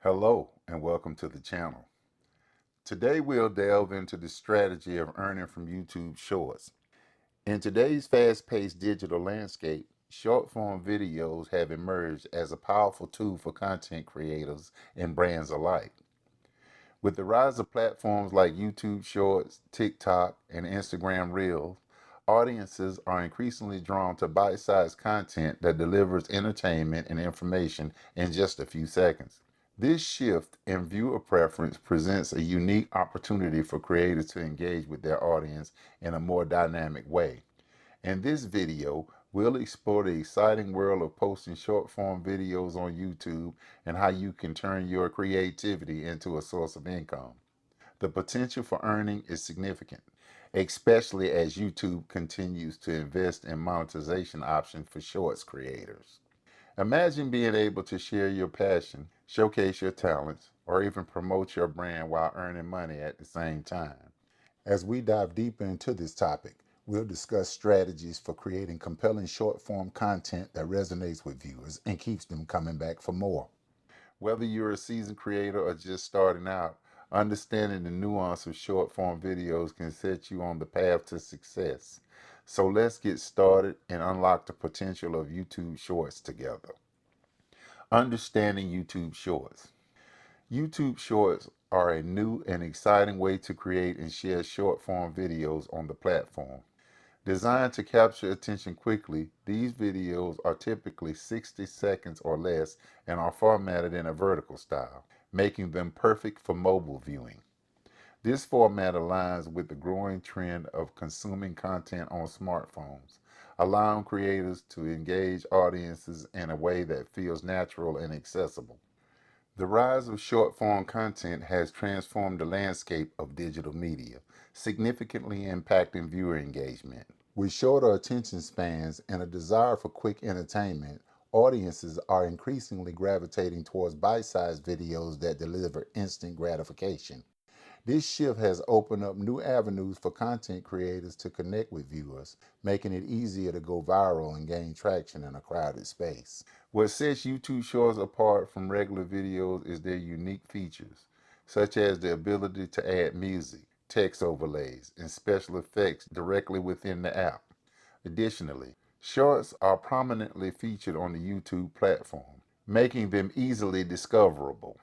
Hello and welcome to the channel. Today we'll delve into the strategy of earning from YouTube Shorts. In today's fast-paced digital landscape, short-form videos have emerged as a powerful tool for content creators and brands alike. With the rise of platforms like YouTube Shorts, TikTok, and Instagram Reels, audiences are increasingly drawn to bite-sized content that delivers entertainment and information in just a few seconds. This shift in viewer preference presents a unique opportunity for creators to engage with their audience in a more dynamic way. In this video, we'll explore the exciting world of posting short form videos on YouTube and how you can turn your creativity into a source of income. The potential for earning is significant, especially as YouTube continues to invest in monetization options for shorts creators. Imagine being able to share your passion, showcase your talents, or even promote your brand while earning money at the same time. As we dive deeper into this topic, we'll discuss strategies for creating compelling short form content that resonates with viewers and keeps them coming back for more. Whether you're a seasoned creator or just starting out, understanding the nuance of short form videos can set you on the path to success. So let's get started and unlock the potential of YouTube Shorts together. Understanding YouTube Shorts. YouTube Shorts are a new and exciting way to create and share short form videos on the platform. Designed to capture attention quickly, these videos are typically 60 seconds or less and are formatted in a vertical style, making them perfect for mobile viewing. This format aligns with the growing trend of consuming content on smartphones, allowing creators to engage audiences in a way that feels natural and accessible. The rise of short form content has transformed the landscape of digital media, significantly impacting viewer engagement. With shorter attention spans and a desire for quick entertainment, audiences are increasingly gravitating towards bite sized videos that deliver instant gratification. This shift has opened up new avenues for content creators to connect with viewers, making it easier to go viral and gain traction in a crowded space. What sets YouTube Shorts apart from regular videos is their unique features, such as the ability to add music, text overlays, and special effects directly within the app. Additionally, Shorts are prominently featured on the YouTube platform, making them easily discoverable.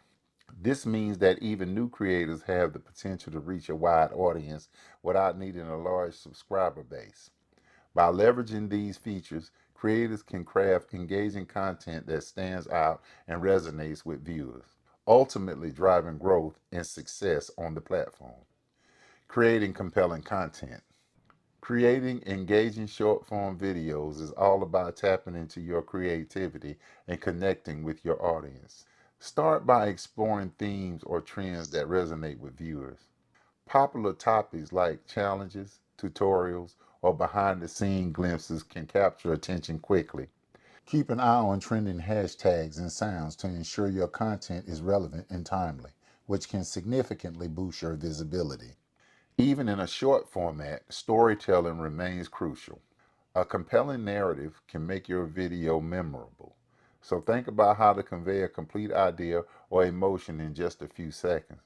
This means that even new creators have the potential to reach a wide audience without needing a large subscriber base. By leveraging these features, creators can craft engaging content that stands out and resonates with viewers, ultimately driving growth and success on the platform. Creating compelling content. Creating engaging short form videos is all about tapping into your creativity and connecting with your audience. Start by exploring themes or trends that resonate with viewers. Popular topics like challenges, tutorials, or behind the scene glimpses can capture attention quickly. Keep an eye on trending hashtags and sounds to ensure your content is relevant and timely, which can significantly boost your visibility. Even in a short format, storytelling remains crucial. A compelling narrative can make your video memorable. So think about how to convey a complete idea or emotion in just a few seconds.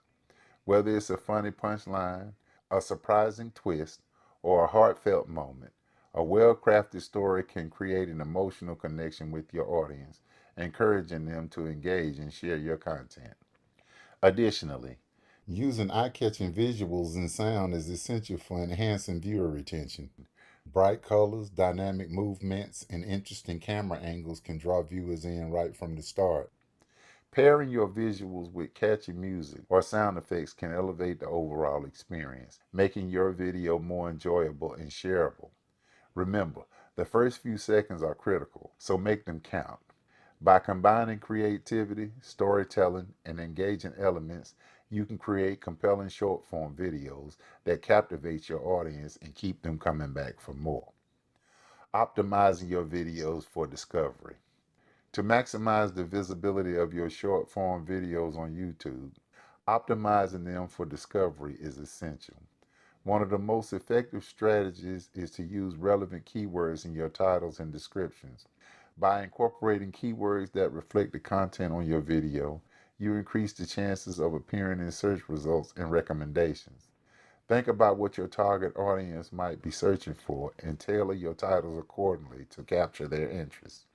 Whether it's a funny punchline, a surprising twist, or a heartfelt moment, a well-crafted story can create an emotional connection with your audience, encouraging them to engage and share your content. Additionally, using eye-catching visuals and sound is essential for enhancing viewer retention. Bright colors, dynamic movements, and interesting camera angles can draw viewers in right from the start. Pairing your visuals with catchy music or sound effects can elevate the overall experience, making your video more enjoyable and shareable. Remember, the first few seconds are critical, so make them count. By combining creativity, storytelling, and engaging elements, you can create compelling short form videos that captivate your audience and keep them coming back for more. Optimizing your videos for discovery. To maximize the visibility of your short form videos on YouTube, optimizing them for discovery is essential. One of the most effective strategies is to use relevant keywords in your titles and descriptions. By incorporating keywords that reflect the content on your video, You increase the chances of appearing in search results and recommendations. Think about what your target audience might be searching for and tailor your titles accordingly to capture their interest.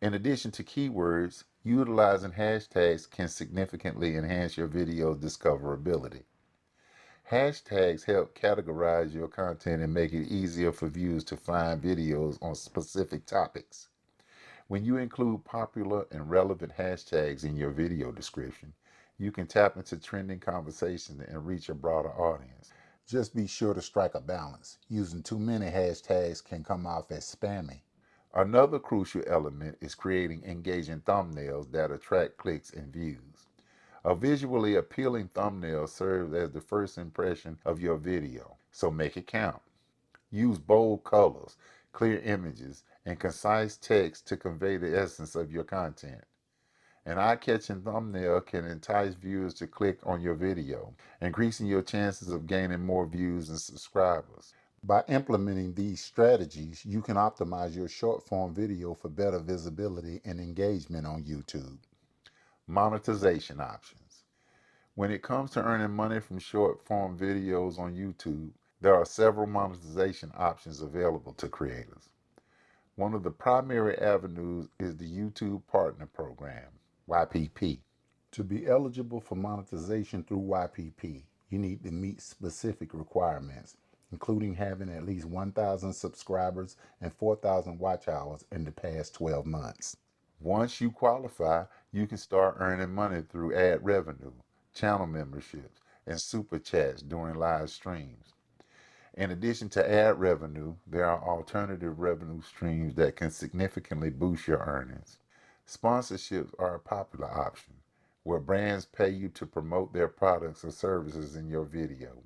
In addition to keywords, utilizing hashtags can significantly enhance your video's discoverability. Hashtags help categorize your content and make it easier for viewers to find videos on specific topics. When you include popular and relevant hashtags in your video description, you can tap into trending conversations and reach a broader audience. Just be sure to strike a balance. Using too many hashtags can come off as spammy. Another crucial element is creating engaging thumbnails that attract clicks and views. A visually appealing thumbnail serves as the first impression of your video, so make it count. Use bold colors, clear images, and concise text to convey the essence of your content. An eye-catching thumbnail can entice viewers to click on your video, increasing your chances of gaining more views and subscribers. By implementing these strategies, you can optimize your short-form video for better visibility and engagement on YouTube. Monetization options. When it comes to earning money from short-form videos on YouTube, there are several monetization options available to creators. One of the primary avenues is the YouTube Partner Program, YPP. To be eligible for monetization through YPP, you need to meet specific requirements, including having at least 1,000 subscribers and 4,000 watch hours in the past 12 months. Once you qualify, you can start earning money through ad revenue, channel memberships, and super chats during live streams. In addition to ad revenue, there are alternative revenue streams that can significantly boost your earnings. Sponsorships are a popular option, where brands pay you to promote their products or services in your video.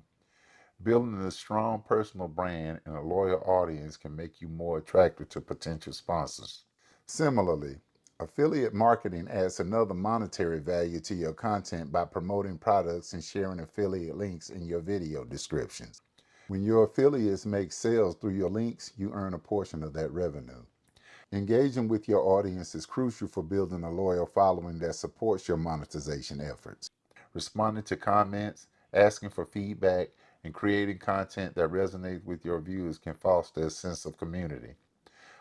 Building a strong personal brand and a loyal audience can make you more attractive to potential sponsors. Similarly, affiliate marketing adds another monetary value to your content by promoting products and sharing affiliate links in your video descriptions. When your affiliates make sales through your links, you earn a portion of that revenue. Engaging with your audience is crucial for building a loyal following that supports your monetization efforts. Responding to comments, asking for feedback, and creating content that resonates with your viewers can foster a sense of community.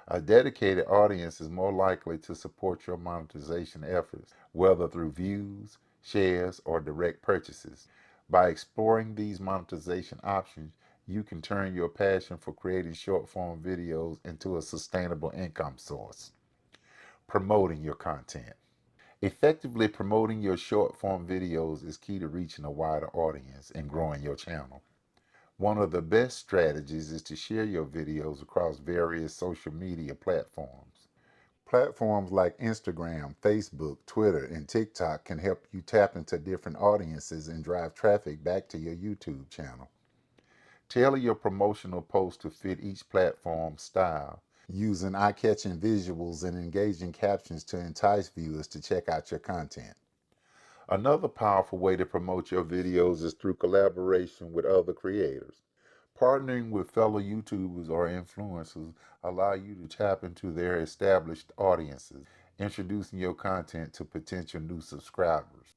A dedicated audience is more likely to support your monetization efforts, whether through views, shares, or direct purchases. By exploring these monetization options, you can turn your passion for creating short form videos into a sustainable income source. Promoting your content. Effectively promoting your short form videos is key to reaching a wider audience and growing your channel. One of the best strategies is to share your videos across various social media platforms. Platforms like Instagram, Facebook, Twitter, and TikTok can help you tap into different audiences and drive traffic back to your YouTube channel. Tailor your promotional posts to fit each platform's style, using eye-catching visuals and engaging captions to entice viewers to check out your content. Another powerful way to promote your videos is through collaboration with other creators. Partnering with fellow YouTubers or influencers allow you to tap into their established audiences, introducing your content to potential new subscribers.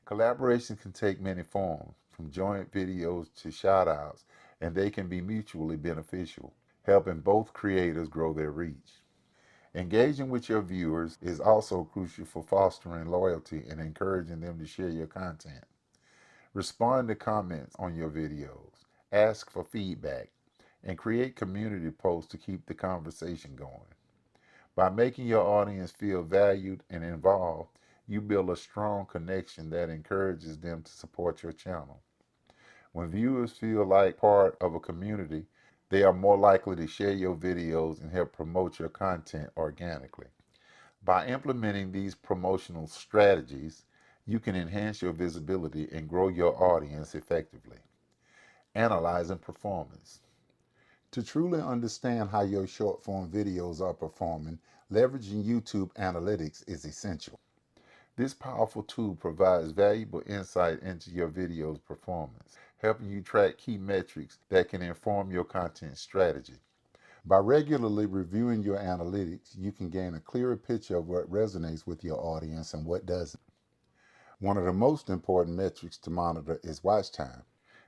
Collaboration can take many forms, from joint videos to shoutouts, and they can be mutually beneficial, helping both creators grow their reach. Engaging with your viewers is also crucial for fostering loyalty and encouraging them to share your content. Respond to comments on your videos, ask for feedback, and create community posts to keep the conversation going. By making your audience feel valued and involved, you build a strong connection that encourages them to support your channel. When viewers feel like part of a community, they are more likely to share your videos and help promote your content organically. By implementing these promotional strategies, you can enhance your visibility and grow your audience effectively. Analyzing performance. To truly understand how your short form videos are performing, leveraging YouTube analytics is essential. This powerful tool provides valuable insight into your video's performance, helping you track key metrics that can inform your content strategy. By regularly reviewing your analytics, you can gain a clearer picture of what resonates with your audience and what doesn't. One of the most important metrics to monitor is watch time.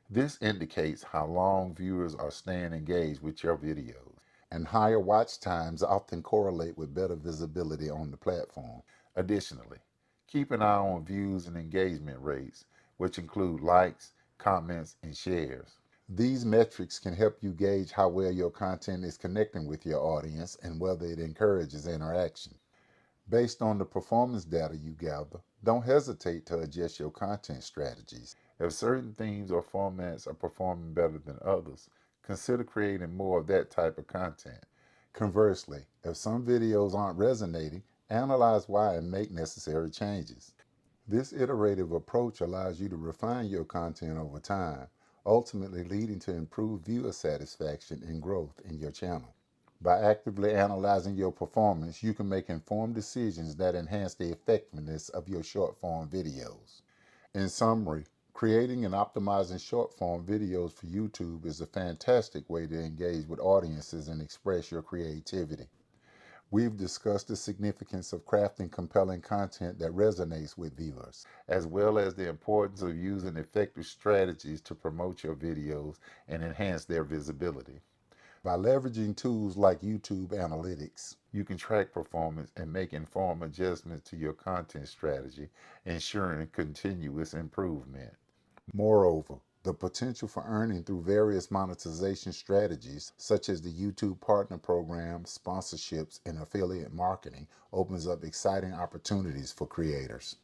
This indicates how long viewers are staying engaged with your videos, and higher watch times often correlate with better visibility on the platform. Additionally, keep an eye on views and engagement rates, which include likes, comments, and shares. These metrics can help you gauge how well your content is connecting with your audience and whether it encourages interaction. Based on the performance data you gather, don't hesitate to adjust your content strategies. If certain themes or formats are performing better than others, consider creating more of that type of content. Conversely, if some videos aren't resonating, analyze why and make necessary changes. This iterative approach allows you to refine your content over time, ultimately leading to improved viewer satisfaction and growth in your channel. By actively analyzing your performance, you can make informed decisions that enhance the effectiveness of your short form videos. In summary, creating and optimizing short form videos for YouTube is a fantastic way to engage with audiences and express your creativity. We've discussed the significance of crafting compelling content that resonates with viewers, as well as the importance of using effective strategies to promote your videos and enhance their visibility. By leveraging tools like YouTube Analytics, you can track performance and make informed adjustments to your content strategy, ensuring continuous improvement. Moreover, the potential for earning through various monetization strategies, such as the YouTube Partner Program, sponsorships, and affiliate marketing, opens up exciting opportunities for creators.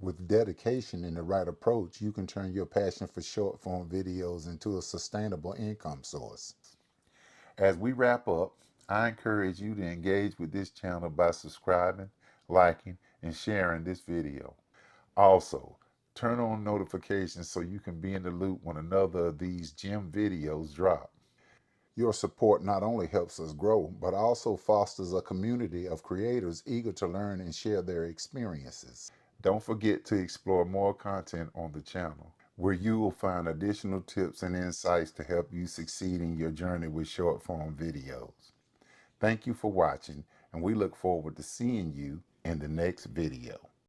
With dedication and the right approach, you can turn your passion for short form videos into a sustainable income source. As we wrap up, I encourage you to engage with this channel by subscribing, liking, and sharing this video. Also, turn on notifications so you can be in the loop when another of these gem videos drop. Your support not only helps us grow, but also fosters a community of creators eager to learn and share their experiences. Don't forget to explore more content on the channel, where you will find additional tips and insights to help you succeed in your journey with short form videos. Thank you for watching, and we look forward to seeing you in the next video.